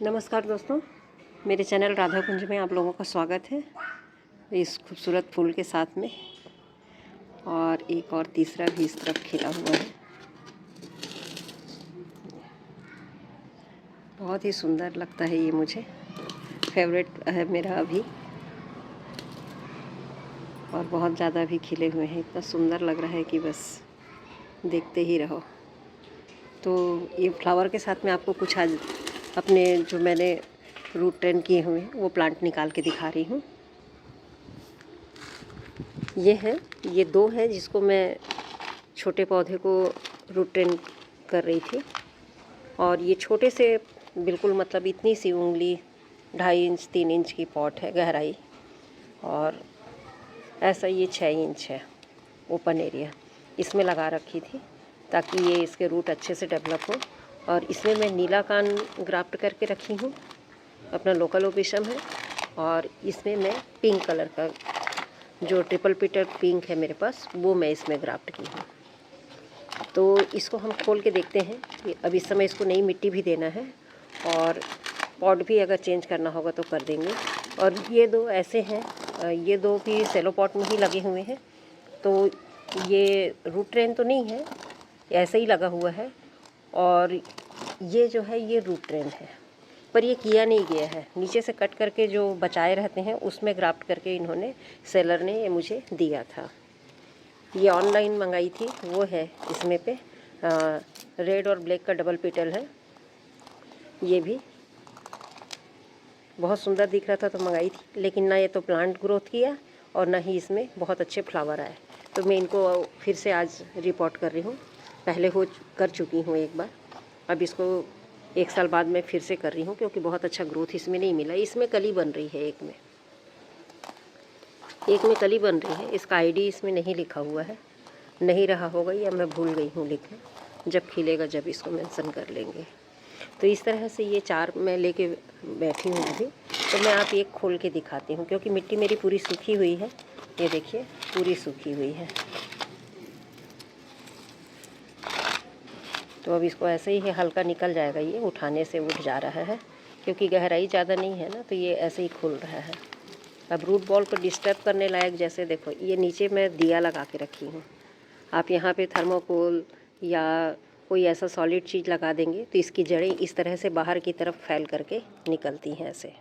नमस्कार दोस्तों, मेरे चैनल राधा कुंज में आप लोगों का स्वागत है इस खूबसूरत फूल के साथ में। और एक और तीसरा भी इस तरफ खिला हुआ है। बहुत ही सुंदर लगता है ये, मुझे फेवरेट है मेरा अभी। और बहुत ज़्यादा भी खिले हुए हैं, इतना सुंदर लग रहा है कि बस देखते ही रहो। तो ये फ्लावर के साथ में आपको कुछ आज अपने जो मैंने रूट ट्रेन किए हुए हैं वो प्लांट निकाल के दिखा रही हूँ। ये दो है जिसको मैं छोटे पौधे को रूट ट्रेन कर रही थी। और ये छोटे से बिल्कुल मतलब इतनी सी उंगली 2.5 इंच 3 इंच की पॉट है गहराई। और ऐसा ये 6 इंच है ओपन एरिया, इसमें लगा रखी थी ताकि ये इसके रूट अच्छे से डेवलप हो। और इसमें मैं नीला कान ग्राफ्ट करके रखी हूँ, अपना लोकल ओपिशम है। और इसमें मैं पिंक कलर का जो ट्रिपल पिटर पिंक है मेरे पास, वो मैं इसमें ग्राफ्ट की हूँ। तो इसको हम खोल के देखते हैं कि अब इस समय इसको नई मिट्टी भी देना है और पॉट भी अगर चेंज करना होगा तो कर देंगे। और ये दो ऐसे हैं, ये दो भी सेलो पॉट में ही लगे हुए हैं। तो ये रूट ट्रेन तो नहीं है, ऐसे ही लगा हुआ है। और ये जो है ये रूट ट्रेन है, पर ये किया नहीं गया है। नीचे से कट करके जो बचाए रहते हैं उसमें ग्राफ्ट करके इन्होंने, सेलर ने ये मुझे दिया था। ये ऑनलाइन मंगाई थी, वो है इसमें पे रेड और ब्लैक का डबल पेटल है। ये भी बहुत सुंदर दिख रहा था तो मंगाई थी, लेकिन ना ये तो प्लांट ग्रोथ किया और ना ही इसमें बहुत अच्छे फ्लावर आए। तो मैं इनको फिर से आज रिपोर्ट कर रही हूँ। पहले कर चुकी हूँ एक बार, अब इसको 1 साल बाद मैं फिर से कर रही हूँ क्योंकि बहुत अच्छा ग्रोथ इसमें नहीं मिला। इसमें कली बन रही है, एक में कली बन रही है। इसका आईडी इसमें नहीं लिखा हुआ है, नहीं रहा होगा या मैं भूल गई हूँ लिखना। जब खिलेगा जब इसको मेंशन कर लेंगे। तो इस तरह से ये 4 मैं लेके बैठी हूँ अभी। तो मैं आप एक खोल के दिखाती हूँ क्योंकि मिट्टी मेरी पूरी सूखी हुई है। ये देखिए पूरी सूखी हुई है। तो अब इसको ऐसे ही है, हल्का निकल जाएगा, ये उठाने से उठ जा रहा है क्योंकि गहराई ज़्यादा नहीं है ना, तो ये ऐसे ही खुल रहा है। अब रूट बॉल को डिस्टर्ब करने लायक, जैसे देखो ये नीचे मैं दिया लगा के रखी हूँ। आप यहाँ पे थर्मोकोल या कोई ऐसा सॉलिड चीज़ लगा देंगे तो इसकी जड़ें इस तरह से बाहर की तरफ फैल करके निकलती हैं, ऐसे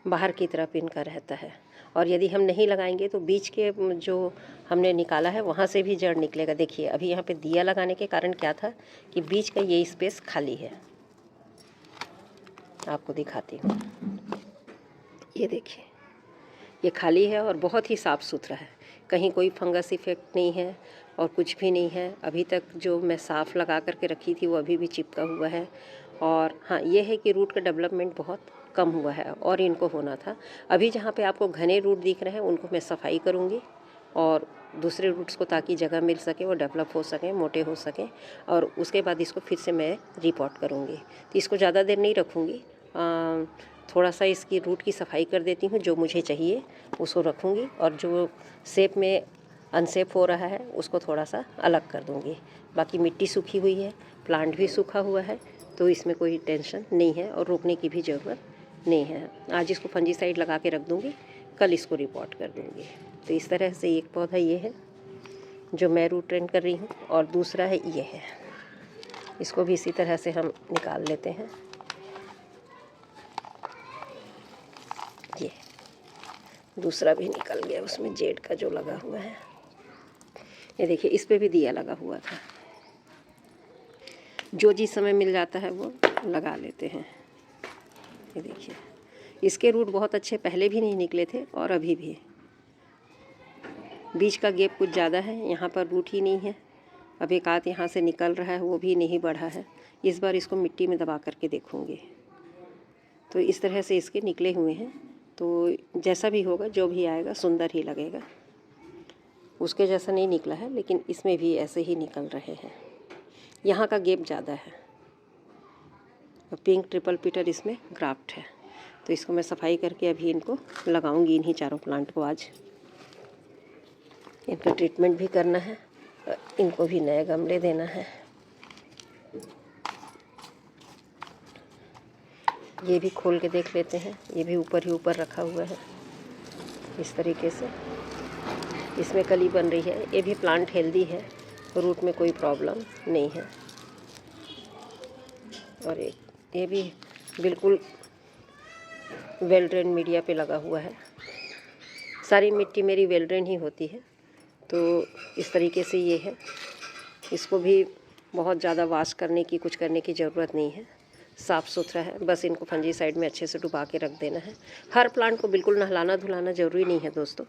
बाहर की तरफ इनका रहता है। और यदि हम नहीं लगाएंगे तो बीच के जो हमने निकाला है वहाँ से भी जड़ निकलेगा। देखिए अभी यहाँ पे दिया लगाने के कारण क्या था कि बीच का ये स्पेस खाली है। आपको दिखाती हूँ, ये देखिए ये खाली है और बहुत ही साफ़ सुथरा है, कहीं कोई फंगस इफेक्ट नहीं है और कुछ भी नहीं है। अभी तक जो मैं साफ़ लगा करके रखी थी वो अभी भी चिपका हुआ है। और हाँ, ये है कि रूट का डेवलपमेंट बहुत कम हुआ है और इनको होना था। अभी जहाँ पे आपको घने रूट दिख रहे हैं उनको मैं सफाई करूँगी और दूसरे रूट्स को ताकि जगह मिल सके, वो डेवलप हो सकें, मोटे हो सकें। और उसके बाद इसको फिर से मैं रिपोर्ट करूँगी। तो इसको ज़्यादा देर नहीं रखूँगी, थोड़ा सा इसकी रूट की सफाई कर देती हूँ, जो मुझे चाहिए उसको रखूँगी और जो शेप में अनशेप हो रहा है उसको थोड़ा सा अलग कर दूँगी। बाकी मिट्टी सूखी हुई है, प्लांट भी सूखा हुआ है, तो इसमें कोई टेंशन नहीं है और रोकने की भी ज़रूरत नहीं है। आज इसको फंजीसाइड लगा के रख दूँगी, कल इसको रिपोर्ट कर दूँगी। तो इस तरह से एक पौधा ये है जो मैं रूट ट्रेन कर रही हूँ और दूसरा है ये है, इसको भी इसी तरह से हम निकाल लेते हैं। ये दूसरा भी निकल गया, उसमें जेड का जो लगा हुआ है। ये देखिए इस पे भी दिया लगा हुआ था। जो जिस समय मिल जाता है वो लगा लेते हैं। ये देखिए इसके रूट बहुत अच्छे पहले भी नहीं निकले थे और अभी भी। बीच का गैप कुछ ज़्यादा है, यहाँ पर रूट ही नहीं है। अब एक आध यहाँ से निकल रहा है, वो भी नहीं बढ़ा है। इस बार इसको मिट्टी में दबा करके देखूँगी। तो इस तरह से इसके निकले हुए हैं। तो जैसा भी होगा, जो भी आएगा सुंदर ही लगेगा। उसके जैसा नहीं निकला है लेकिन इसमें भी ऐसे ही निकल रहे हैं। यहाँ का गैप ज़्यादा है। पिंक ट्रिपल पीटर इसमें ग्राफ्ट है। तो इसको मैं सफाई करके अभी इनको लगाऊंगी, इन्हीं 4 प्लांट को आज। इनका ट्रीटमेंट भी करना है, इनको भी नए गमले देना है। ये भी खोल के देख लेते हैं। ये भी ऊपर ही ऊपर रखा हुआ है इस तरीके से। इसमें कली बन रही है। ये भी प्लांट हेल्दी है, रूट में कोई प्रॉब्लम नहीं है। और ये भी बिल्कुल वेल ड्रेन मीडिया पे लगा हुआ है। सारी मिट्टी मेरी वेल ड्रेन ही होती है, तो इस तरीके से ये है। इसको भी बहुत ज़्यादा वॉश करने की, कुछ करने की ज़रूरत नहीं है, साफ़ सुथरा है। बस इनको फंजीसाइड में अच्छे से डुबा के रख देना है। हर प्लांट को बिल्कुल नहलाना धुलाना ज़रूरी नहीं है दोस्तों।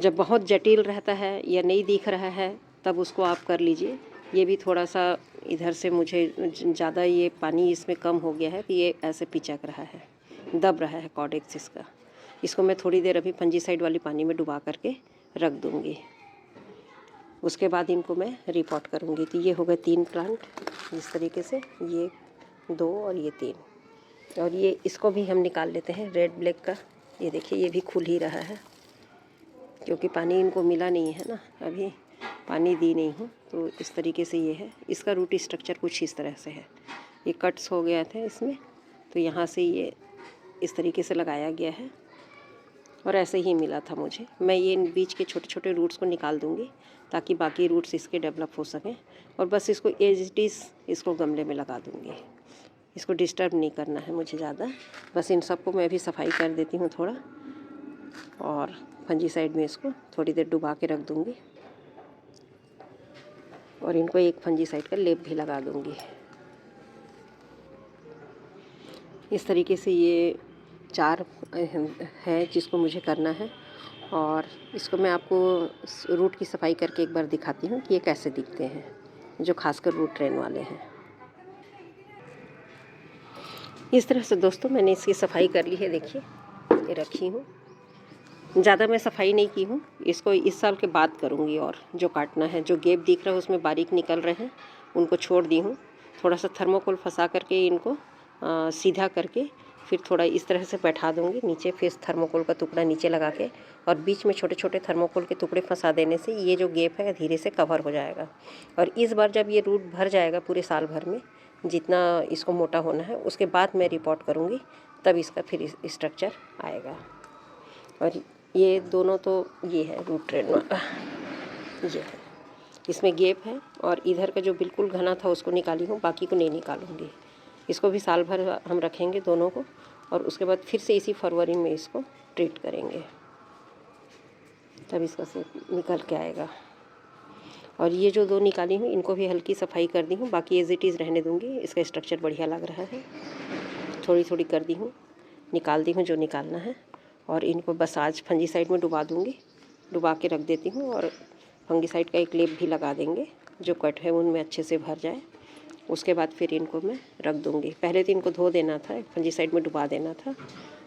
जब बहुत जटिल रहता है या नहीं दिख रहा है तब उसको आप कर लीजिए। ये भी थोड़ा सा इधर से मुझे ज़्यादा ये पानी इसमें कम हो गया है, तो ये ऐसे पिचक रहा है, दब रहा है कॉडेक्स इसका। इसको मैं थोड़ी देर अभी फंजीसाइड वाली पानी में डुबा करके रख दूँगी। उसके बाद इनको मैं रिपोर्ट करूँगी। तो ये हो गए 3 प्लांट इस तरीके से, ये 2 और ये 3। और ये इसको भी हम निकाल लेते हैं रेड ब्लैक का। ये देखिए ये भी खुल ही रहा है, क्योंकि पानी इनको मिला नहीं है ना, अभी पानी दी नहीं हूँ। तो इस तरीके से ये है। इसका रूट स्ट्रक्चर कुछ इस तरह से है। ये कट्स हो गया था इसमें, तो यहाँ से ये इस तरीके से लगाया गया है और ऐसे ही मिला था मुझे। मैं ये बीच के छोटे छोटे रूट्स को निकाल दूँगी ताकि बाकी रूट्स इसके डेवलप हो सकें। और बस इसको एज इट इज़ इसको गमले में लगा दूँगी। इसको डिस्टर्ब नहीं करना है मुझे ज़्यादा। बस इन सबको मैं भी सफाई कर देती हूँ थोड़ा, और फंजीसाइड में इसको थोड़ी देर डुबा के रख दूँगी और इनको एक फंजीसाइड का लेप भी लगा दूँगी। इस तरीके से ये 4 है जिसको मुझे करना है। और इसको मैं आपको रूट की सफाई करके एक बार दिखाती हूँ कि ये कैसे दिखते हैं, जो खासकर रूट ट्रेन वाले हैं। इस तरह से दोस्तों मैंने इसकी सफाई कर ली है। देखिए ये रखी हूँ, ज़्यादा मैं सफाई नहीं की हूँ। इसको इस साल के बाद करूँगी। और जो काटना है, जो गैप दिख रहा है उसमें बारीक निकल रहे हैं, उनको छोड़ दी हूँ। थोड़ा सा थर्मोकोल फंसा करके इनको सीधा करके फिर थोड़ा इस तरह से बैठा दूँगी नीचे। फिर थर्मोकोल का टुकड़ा नीचे लगा के और बीच में छोटे छोटे थर्मोकोल के टुकड़े फंसा देने से ये जो गैप है धीरे से कवर हो जाएगा। और इस बार जब ये रूट भर जाएगा पूरे साल भर में, जितना इसको मोटा होना है, उसके बाद मैं रिपोर्ट करूँगी, तब इसका फिर स्ट्रक्चर आएगा। और ये दोनों तो ये है रूट ट्रेन वाला, ये है, इसमें गैप है। और इधर का जो बिल्कुल घना था उसको निकाली हूँ, बाकी को नहीं निकालूंगी। इसको भी साल भर हम रखेंगे दोनों को, और उसके बाद फिर से इसी फरवरी में इसको ट्रीट करेंगे, तब इसका से निकल के आएगा। और ये जो 2 निकाली हूँ इनको भी हल्की सफाई कर दी हूँ, बाकी एज इट इज़ रहने दूँगी। इसका स्ट्रक्चर बढ़िया लग रहा है। थोड़ी थोड़ी कर दी हूँ, निकाल दी हूँ जो निकालना है। और इनको बस आज फंजीसाइड में डुबा दूँगी, डुबा के रख देती हूँ। और फंजीसाइड का एक लेप भी लगा देंगे, जो कट है उनमें अच्छे से भर जाए। उसके बाद फिर इनको मैं रख दूँगी। पहले तो इनको धो देना था, फंजीसाइड में डुबा देना था,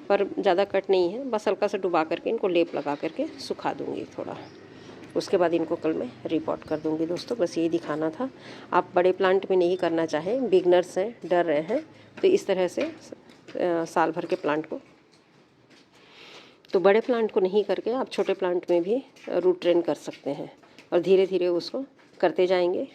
पर ज़्यादा कट नहीं है, बस हल्का सा डुबा करके इनको लेप लगा करके सुखा दूँगी थोड़ा। उसके बाद इनको कल मैं रिपोर्ट कर दूँगी दोस्तों। बस यही दिखाना था। आप बड़े प्लांट में नहीं करना चाहें, बिगनर्स हैं, डर रहे हैं, तो इस तरह से साल भर के प्लांट को, तो बड़े प्लांट को नहीं करके आप छोटे प्लांट में भी रूट ट्रेन कर सकते हैं। और धीरे धीरे उसको करते जाएंगे,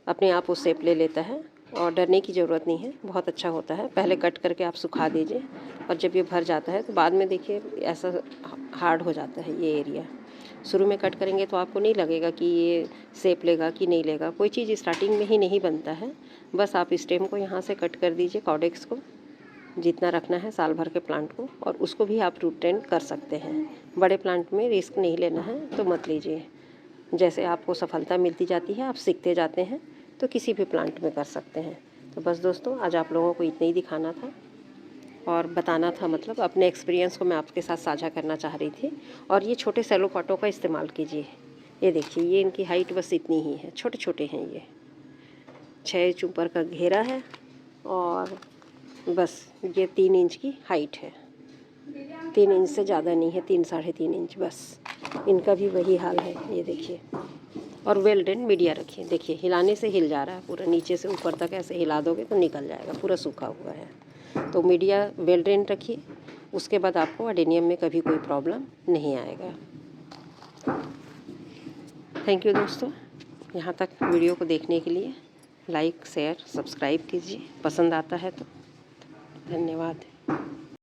अपने आप वो शेप ले लेता है। और डरने की ज़रूरत नहीं है, बहुत अच्छा होता है। पहले कट करके आप सुखा दीजिए, और जब ये भर जाता है तो बाद में देखिए ऐसा हार्ड हो जाता है ये एरिया। शुरू में कट करेंगे तो आपको नहीं लगेगा कि ये शेप लेगा कि नहीं लेगा। कोई चीज़ स्टार्टिंग में ही नहीं बनता है। बस आप स्टेम को यहाँ से कट कर दीजिए, कॉडेक्स को जितना रखना है साल भर के प्लांट को, और उसको भी आप रूट ट्रेन कर सकते हैं। बड़े प्लांट में रिस्क नहीं लेना है तो मत लीजिए। जैसे आपको सफलता मिलती जाती है, आप सीखते जाते हैं, तो किसी भी प्लांट में कर सकते हैं। तो बस दोस्तों आज आप लोगों को इतना ही दिखाना था और बताना था, मतलब अपने एक्सपीरियंस को मैं आपके साथ साझा करना चाह रही थी। और ये छोटे सेलो पॉटों का इस्तेमाल कीजिए। ये देखिए ये इनकी हाइट बस इतनी ही है, छोटे छोटे हैं ये। 6 इंच ऊपर का घेरा है और बस ये 3 इंच की हाइट है। 3 इंच से ज़्यादा नहीं है, 3 साढ़े 3 इंच बस। इनका भी वही हाल है, ये देखिए। और वेल ड्रेन मीडिया रखिए। देखिए हिलाने से हिल जा रहा है पूरा, नीचे से ऊपर तक ऐसे हिला दोगे तो निकल जाएगा, पूरा सूखा हुआ है। तो मीडिया वेल ड्रेन रखिए, उसके बाद आपको अडेनियम में कभी कोई प्रॉब्लम नहीं आएगा। थैंक यू दोस्तों, यहाँ तक वीडियो को देखने के लिए। लाइक शेयर सब्सक्राइब कीजिए, पसंद आता है तो। धन्यवाद।